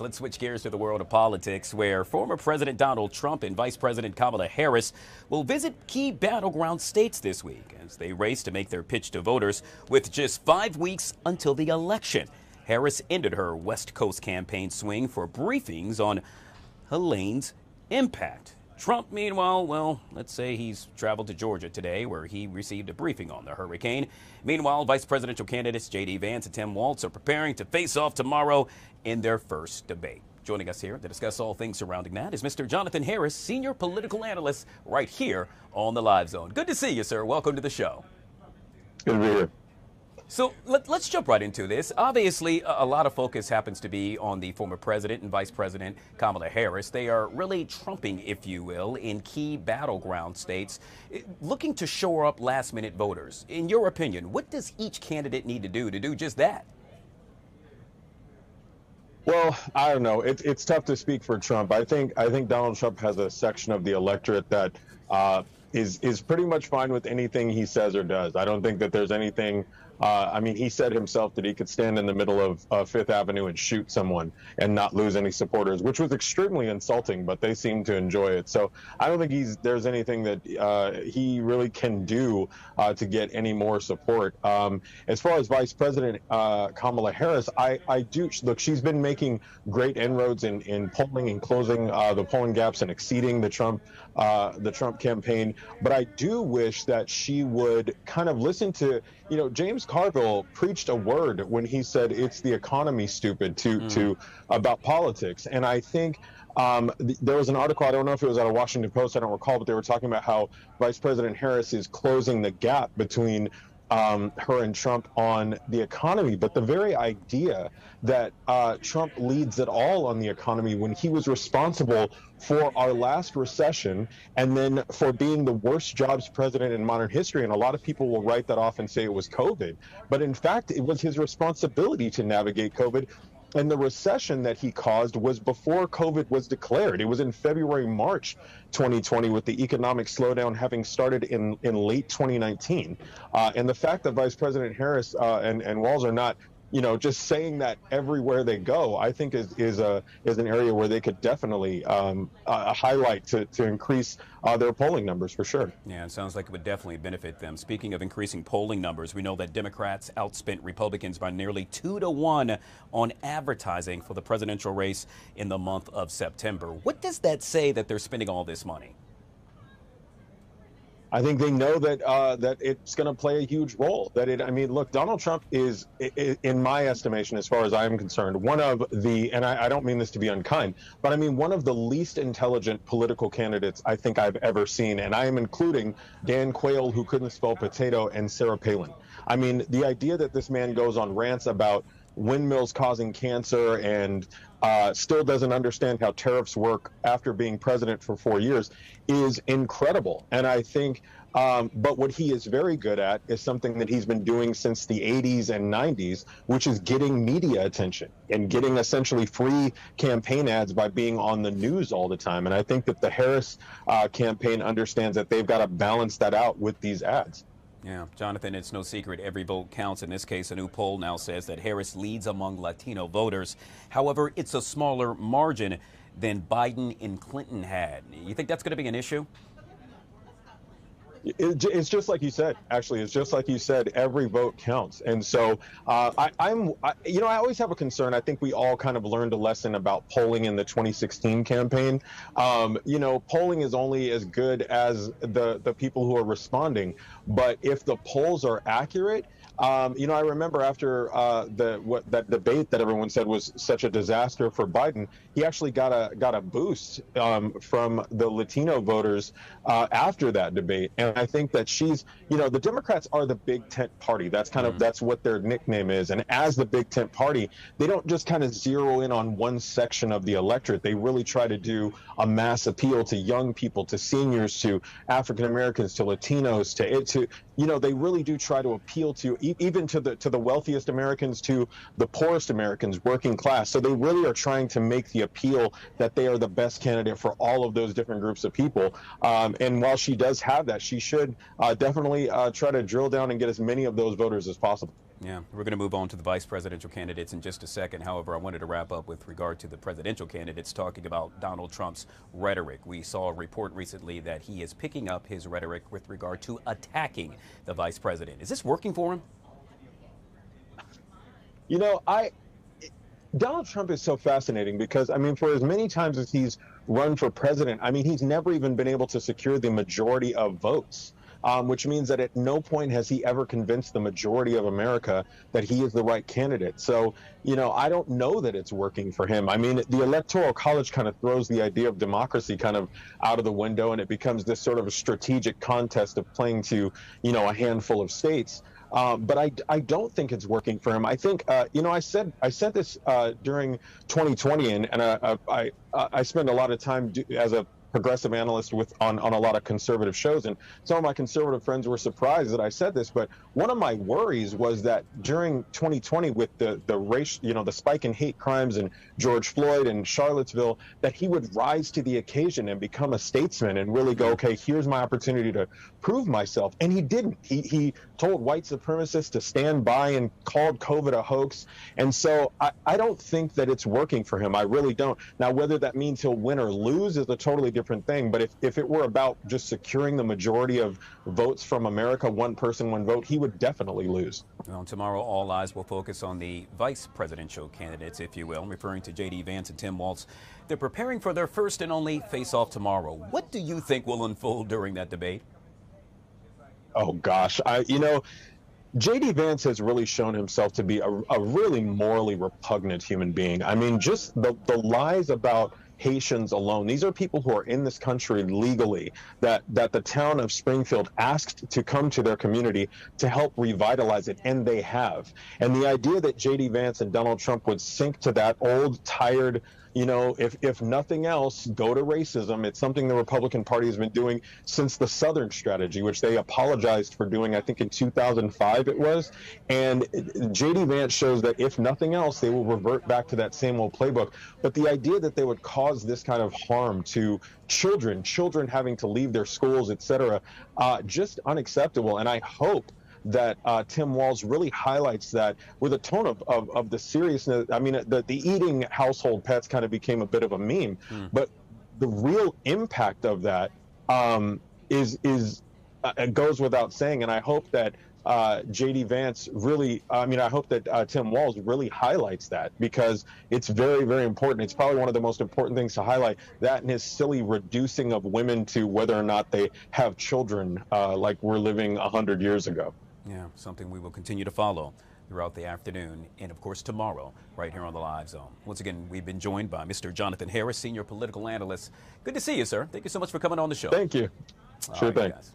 Let's switch gears to the world of politics, where former President Donald Trump and Vice President Kamala Harris will visit key battleground states this week as they race to make their pitch to voters with just 5 weeks until the election. Harris ended her West Coast campaign swing for briefings on Helene's impact. Trump, meanwhile, well, let's say he's traveled to Georgia today, where he received a briefing on the hurricane. Meanwhile, vice presidential candidates J.D. Vance and Tim Walz are preparing to face off tomorrow in their first debate. Joining us here to discuss all things surrounding that is Mr. Jonathan Harris, senior political analyst, right here on the Live Zone. Good to see you, sir. Welcome to the show. Good to be here. So let's jump right into this. Obviously, a lot of focus happens to be on the former president and vice president, Kamala Harris. They are really trumping, if you will, in key battleground states, looking to shore up last-minute voters. In your opinion, what does each candidate need to do just that? Well, I don't know. It's tough to speak for Trump. I think Donald Trump has a section of the electorate that is pretty much fine with anything he says or does. I don't think that there's anything. I mean, he said himself that he could stand in the middle of Fifth Avenue and shoot someone and not lose any supporters, which was extremely insulting, but they seem to enjoy it. So I don't think there's anything that he really can do to get any more support. As far as Vice President Kamala Harris, I do look. She's been making great inroads in polling and closing the polling gaps and exceeding the Trump campaign. But I do wish that she would kind of listen to, James Carville preached a word when he said it's the economy, stupid, to about politics. And I think there was an article, I don't know if it was out of Washington Post, I don't recall, but they were talking about how Vice President Harris is closing the gap between her and Trump on the economy. But the very idea that Trump leads at all on the economy when he was responsible for our last recession and then for being the worst jobs president in modern history. And a lot of people will write that off and say it was COVID. But in fact, it was his responsibility to navigate COVID. And the recession that he caused was before COVID was declared. It was in February, March 2020, with the economic slowdown having started in late 2019. And the fact that Vice President Harris and Walz are not, just saying that everywhere they go, I think is an area where they could definitely highlight to increase their polling numbers for sure. Yeah, it sounds like it would definitely benefit them. Speaking of increasing polling numbers, we know that Democrats outspent Republicans by nearly 2-to-1 on advertising for the presidential race in the month of September. What does that say that they're spending all this money? I think they know that it's going to play a huge role. Look, Donald Trump is, in my estimation, as far as I am concerned, one of the, and I don't mean this to be unkind, but I mean one of the least intelligent political candidates I think I've ever seen. And I am including Dan Quayle, who couldn't spell potato, and Sarah Palin. I mean, the idea that this man goes on rants about windmills causing cancer and still doesn't understand how tariffs work after being president for 4 years is incredible. And I think, but what he is very good at is something that he's been doing since the 80s and 90s, which is getting media attention and getting essentially free campaign ads by being on the news all the time. And I think that the Harris campaign understands that they've got to balance that out with these ads. Yeah, Jonathan, it's no secret every vote counts. In this case, a new poll now says that Harris leads among Latino voters. However, it's a smaller margin than Biden and Clinton had. You think that's going to be an issue? It's just like you said, actually. It's just like you said, every vote counts. And so I always have a concern. I think we all kind of learned a lesson about polling in the 2016 campaign. Polling is only as good as the people who are responding. But if the polls are accurate, I remember after that debate that everyone said was such a disaster for Biden, he actually got a boost from the Latino voters after that debate. And I think that the Democrats are the big tent party. That's that's what their nickname is. And as the big tent party, they don't just kind of zero in on one section of the electorate. They really try to do a mass appeal to young people, to seniors, to African Americans, to Latinos, they really do try to appeal to even to the wealthiest Americans, to the poorest Americans, working class. So they really are trying to make the appeal that they are the best candidate for all of those different groups of people. And while she does have that, she should definitely try to drill down and get as many of those voters as possible. Yeah, we're going to move on to the vice presidential candidates in just a second. However, I wanted to wrap up with regard to the presidential candidates talking about Donald Trump's rhetoric. We saw a report recently that he is picking up his rhetoric with regard to attacking the vice president. Is this working for him? You know, Donald Trump is so fascinating because, I mean, for as many times as he's run for president, I mean, he's never even been able to secure the majority of votes. Which means that at no point has he ever convinced the majority of America that he is the right candidate. So, you know, I don't know that it's working for him. I mean, the Electoral College kind of throws the idea of democracy kind of out of the window, and it becomes this sort of a strategic contest of playing to, you know, a handful of states. But I don't think it's working for him. I think, you know, I said this during 2020, and I spend a lot of time as a progressive analyst on a lot of conservative shows, and some of my conservative friends were surprised that I said this, but one of my worries was that during 2020 with the race, you know, the spike in hate crimes and George Floyd and Charlottesville, that he would rise to the occasion and become a statesman and really go, okay, here's my opportunity to prove myself. And he didn't. He told white supremacists to stand by and called COVID a hoax. And so I don't think that it's working for him. I really don't. Now, whether that means he'll win or lose is a totally different thing. But if it were about just securing the majority of votes from America, one person, one vote, he would definitely lose. Well, tomorrow, all eyes will focus on the vice presidential candidates, if you will. I'm referring to J.D. Vance and Tim Walz. They're preparing for their first and only face-off tomorrow. What do you think will unfold during that debate? Oh, gosh. You know, J.D. Vance has really shown himself to be a really morally repugnant human being. I mean, just the lies about Haitians alone. These are people who are in this country legally that the town of Springfield asked to come to their community to help revitalize it, and they have. And the idea that J.D. Vance and Donald Trump would sink to that old, tired, you know, if nothing else, go to racism. It's something the Republican Party has been doing since the Southern strategy, which they apologized for doing, I think in 2005 it was. And J.D. Vance shows that if nothing else, they will revert back to that same old playbook. But the idea that they would cause this kind of harm to children having to leave their schools, etc., just unacceptable. And I hope that Tim Walz really highlights that with a tone of the seriousness. I mean, the eating household pets kind of became a bit of a meme, but the real impact of that goes without saying. And I hope that J.D. Vance really, I mean, I hope that Tim Walz really highlights that, because it's very, very important. It's probably one of the most important things to highlight, that and his silly reducing of women to whether or not they have children, like we're living 100 years ago. Yeah, something we will continue to follow throughout the afternoon and, of course, tomorrow right here on the Live Zone. Once again, we've been joined by Mr. Jonathan Harris, senior political analyst. Good to see you, sir. Thank you so much for coming on the show. Thank you. Sure thing. Guys.